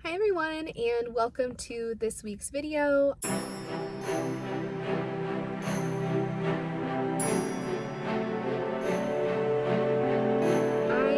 Hi everyone, and welcome to this week's video. I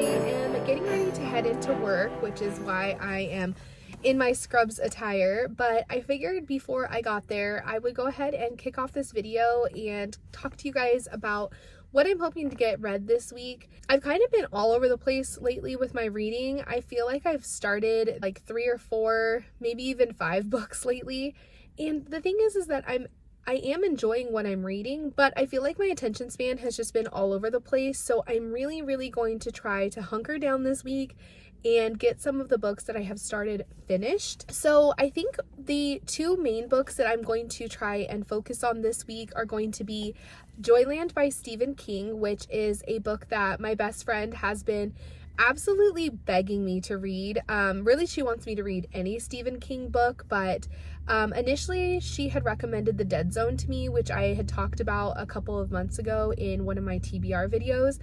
am getting ready to head into work, which is why I am in my scrubs attire, but I figured before I got there, I would go ahead and kick off this video and talk to you guys about what I'm hoping to get read this week. I've kind of been all over the place lately with my reading. I feel like I've started like 3 or 4, maybe even 5 books lately. And the thing is that I am enjoying what I'm reading, but I feel like my attention span has just been all over the place. So I'm really going to try to hunker down this week and get some of the books that I have started finished. So I think the 2 main books that I'm going to try and focus on this week are going to be Joyland by Stephen King, which is a book that my best friend has been absolutely begging me to read. Really, she wants me to read any Stephen King book, but initially she had recommended The Dead Zone to me, which I had talked about a couple of months ago in one of my TBR videos.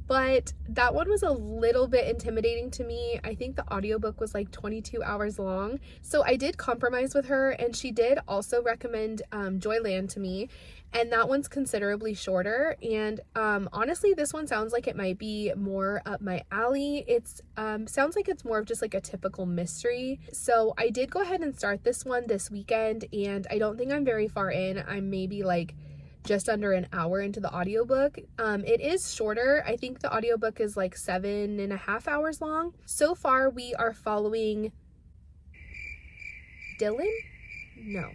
But that one was a little bit intimidating to me. I think the audiobook was like 22 hours long. So I did compromise with her, and she did also recommend Joyland to me, and that one's considerably shorter. And honestly, this one sounds like it might be more up my alley. It's sounds like it's more of just like a typical mystery. So I did go ahead and start this one this weekend, and I don't think I'm very far in. I'm maybe like just under an hour into the audiobook. It is shorter. I think the audiobook is like 7.5 hours long. So far, we are following Dylan? No.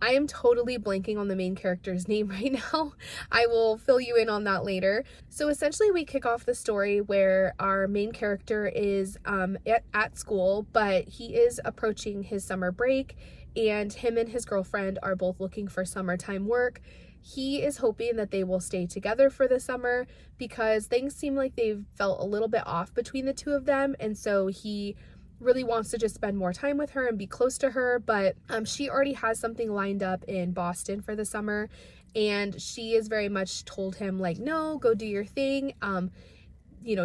I am totally blanking on the main character's name right now. I will fill you in on that later. So essentially we kick off the story where our main character is at school, but he is approaching his summer break, and him and his girlfriend are both looking for summertime work. He is hoping that they will stay together for the summer because things seem like they've felt a little bit off between the two of them, and so he really wants to just spend more time with her and be close to her, but she already has something lined up in Boston for the summer, and she is very much told him like, no, go do your thing.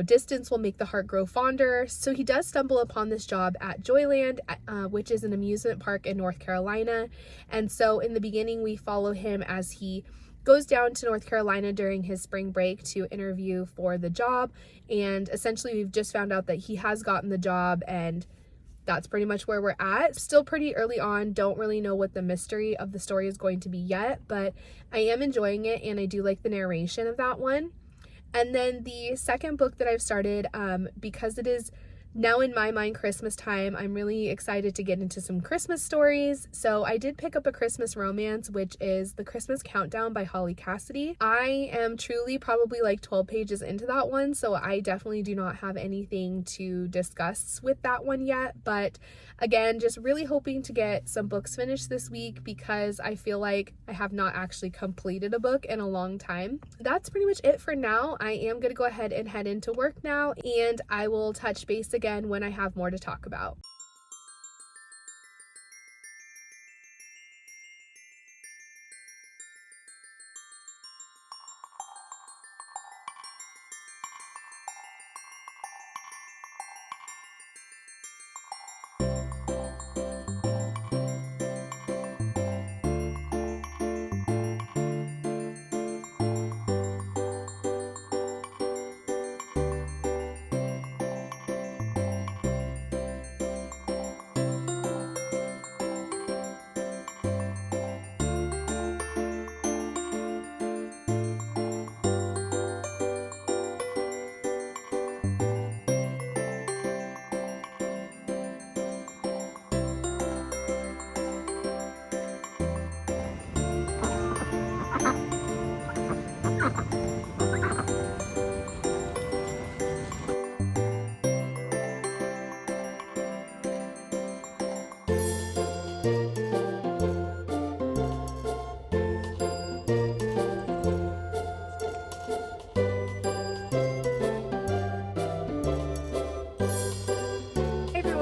Distance will make the heart grow fonder. So he does stumble upon this job at Joyland, which is an amusement park in North Carolina. And so in the beginning, we follow him as he goes down to North Carolina during his spring break to interview for the job. And essentially, we've just found out that he has gotten the job, and that's pretty much where we're at. Still pretty early on, don't really know what the mystery of the story is going to be yet, but I am enjoying it, and I do like the narration of that one. And then the second book that I've started, because it is now in my mind Christmas time, I'm really excited to get into some Christmas stories. So I did pick up a Christmas romance, which is The Christmas Countdown by Holly Cassidy. I am truly probably like 12 pages into that one, so I definitely do not have anything to discuss with that one yet. But again, just really hoping to get some books finished this week because I feel like I have not actually completed a book in a long time. That's pretty much it for now. I am going to go ahead and head into work now, and I will touch base again when I have more to talk about.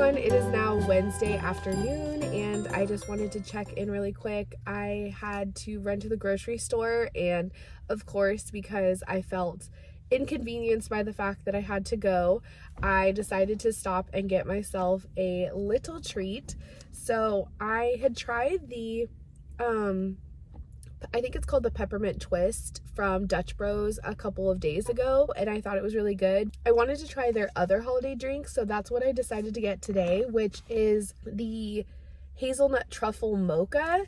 It is now Wednesday afternoon, and I just wanted to check in really quick. I had to run to the grocery store, and of course, because I felt inconvenienced by the fact that I had to go, I decided to stop and get myself a little treat. So I had tried the I think it's called the peppermint twist from Dutch Bros a couple of days ago, and I thought it was really good. I wanted to try their other holiday drink, so that's what I decided to get today, which is the hazelnut truffle mocha.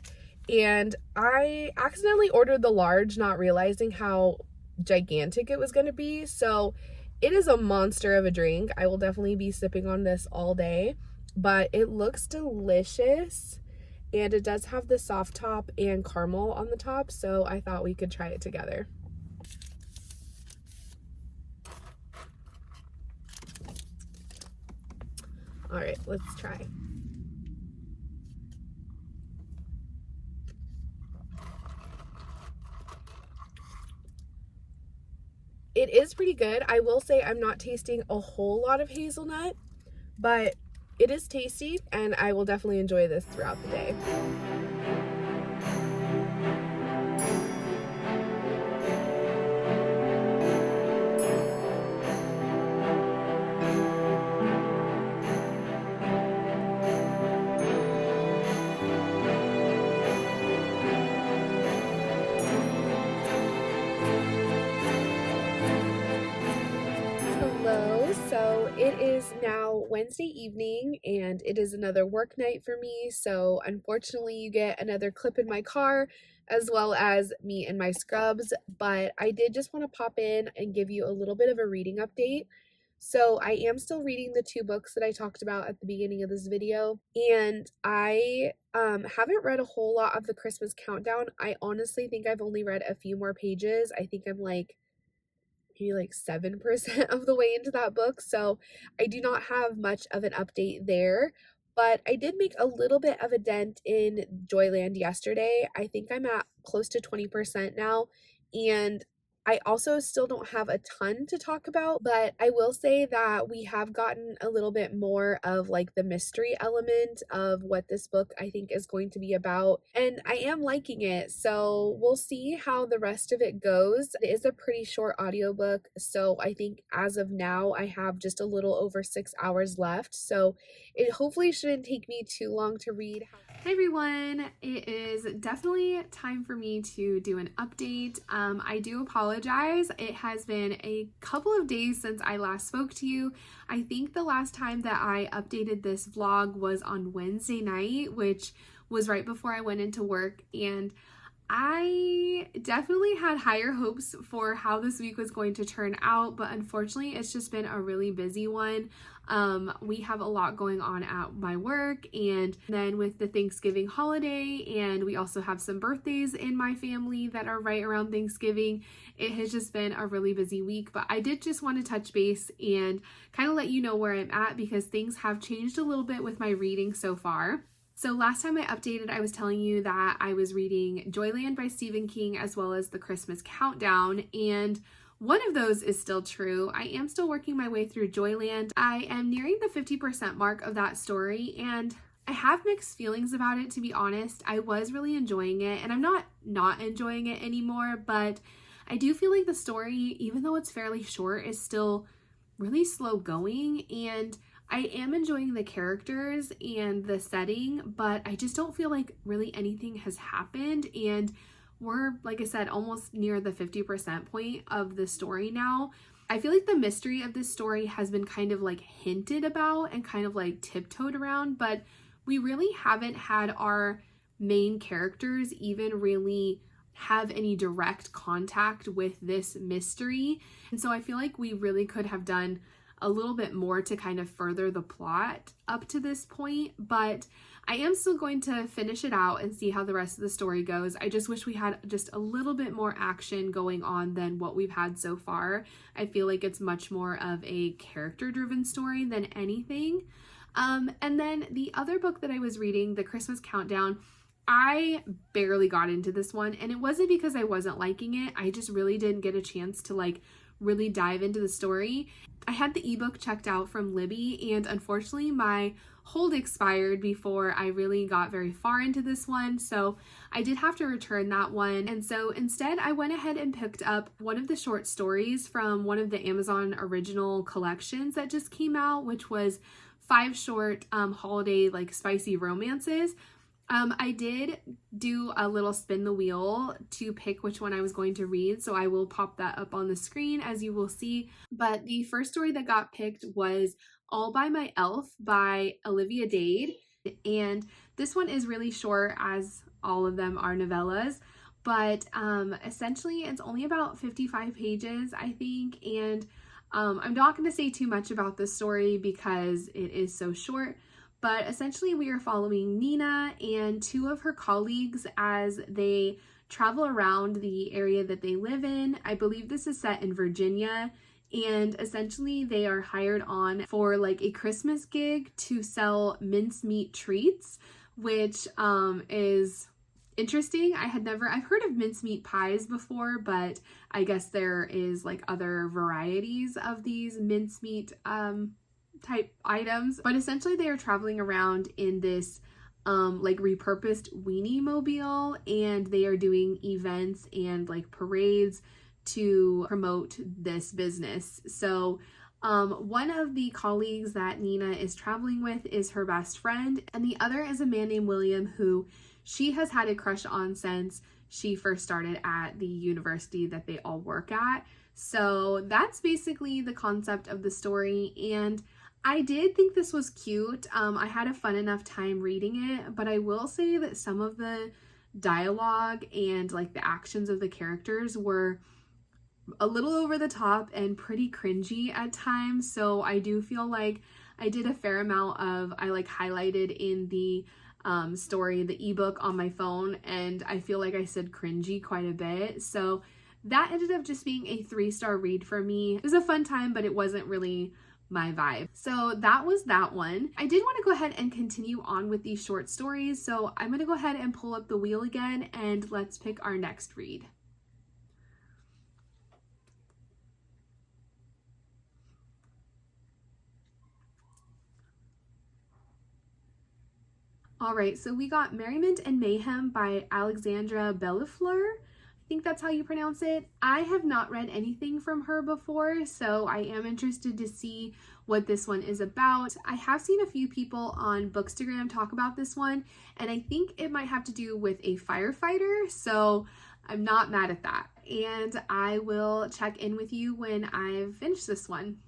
And I accidentally ordered the large, not realizing how gigantic it was going to be. So it is a monster of a drink. I will definitely be sipping on this all day, but it looks delicious. And it does have the soft top and caramel on the top, so I thought we could try it together. All right, let's try. It is pretty good. I will say I'm not tasting a whole lot of hazelnut, but it is tasty, and I will definitely enjoy this throughout the day. Hello, so it is now Wednesday evening and it is another work night for me. So unfortunately you get another clip in my car as well as me in my scrubs, but I did just want to pop in and give you a little bit of a reading update. So I am still reading the 2 books that I talked about at the beginning of this video, and I haven't read a whole lot of the Christmas countdown. I honestly think I've only read a few more pages. I think I'm like maybe like 7% of the way into that book, so I do not have much of an update there. But I did make a little bit of a dent in Joyland yesterday. I think I'm at close to 20% now, and I also still don't have a ton to talk about, but I will say that we have gotten a little bit more of like the mystery element of what this book I think is going to be about, and I am liking it. So we'll see how the rest of it goes. It is a pretty short audiobook, so I think as of now I have just a little over 6 hours left, so it hopefully shouldn't take me too long to read. Hey everyone, it is definitely time for me to do an update. I do apologize. It has been a couple of days since I last spoke to you. I think the last time that I updated this vlog was on Wednesday night, which was right before I went into work, and I definitely had higher hopes for how this week was going to turn out, but unfortunately it's just been a really busy one. We have a lot going on at my work, and then with the Thanksgiving holiday, and we also have some birthdays in my family that are right around Thanksgiving. It has just been a really busy week, but I did just want to touch base and kind of let you know where I'm at, because things have changed a little bit with my reading so far. So last time I updated, I was telling you that I was reading Joyland by Stephen King as well as the Christmas Countdown, and one of those is still true. I am still working my way through Joyland. I am nearing the 50% mark of that story, and I have mixed feelings about it, to be honest. I was really enjoying it, and I'm not enjoying it anymore, but I do feel like the story, even though it's fairly short, is still really slow going, and I am enjoying the characters and the setting, but I just don't feel like really anything has happened, and we're, like I said, almost near the 50% point of the story now. I feel like the mystery of this story has been kind of like hinted about and kind of like tiptoed around, but we really haven't had our main characters even really have any direct contact with this mystery. And so I feel like we really could have done a little bit more to kind of further the plot up to this point, but I am still going to finish it out and see how the rest of the story goes. I just wish we had just a little bit more action going on than what we've had so far. I feel like it's much more of a character-driven story than anything. And then the other book that I was reading, The Christmas Countdown, I barely got into this one, and it wasn't because I wasn't liking it. I just really didn't get a chance to like really dive into the story. I had the ebook checked out from Libby, and unfortunately my hold expired before I really got very far into this one, so I did have to return that one. And so instead I went ahead and picked up one of the short stories from one of the Amazon original collections that just came out, which was 5 short holiday like spicy romances. I did do a little spin the wheel to pick which one I was going to read, so I will pop that up on the screen as you will see. But the first story that got picked was All by My Elf by Olivia Dade, and this one is really short, as all of them are novellas, but essentially it's only about 55 pages, I think, and I'm not going to say too much about the story because it is so short. But essentially we are following Nina and 2 of her colleagues as they travel around the area that they live in. I believe this is set in Virginia, and essentially they are hired on for like a Christmas gig to sell mincemeat treats, which is interesting. I've heard of mincemeat pies before, but I guess there is like other varieties of these mincemeat type items. But essentially they are traveling around in this like repurposed weenie mobile, and they are doing events and like parades to promote this business. So one of the colleagues that Nina is traveling with is her best friend, and the other is a man named William who she has had a crush on since she first started at the university that they all work at. So that's basically the concept of the story, and I did think this was cute. I had a fun enough time reading it, but I will say that some of the dialogue and like the actions of the characters were a little over the top and pretty cringy at times. So I do feel like I did a fair amount of, I like highlighted in the story, the ebook on my phone, and I feel like I said cringy quite a bit. So that ended up just being a 3-star read for me. It was a fun time, but it wasn't really my vibe. So that was that one. I did want to go ahead and continue on with these short stories, so I'm going to go ahead and pull up the wheel again and let's pick our next read. All right, so we got Merriment and Mayhem by Alexandra Bellefleur. I think that's how you pronounce it. I have not read anything from her before, so I am interested to see what this one is about. I have seen a few people on Bookstagram talk about this one, and I think it might have to do with a firefighter, so I'm not mad at that. And I will check in with you when I've finished this one.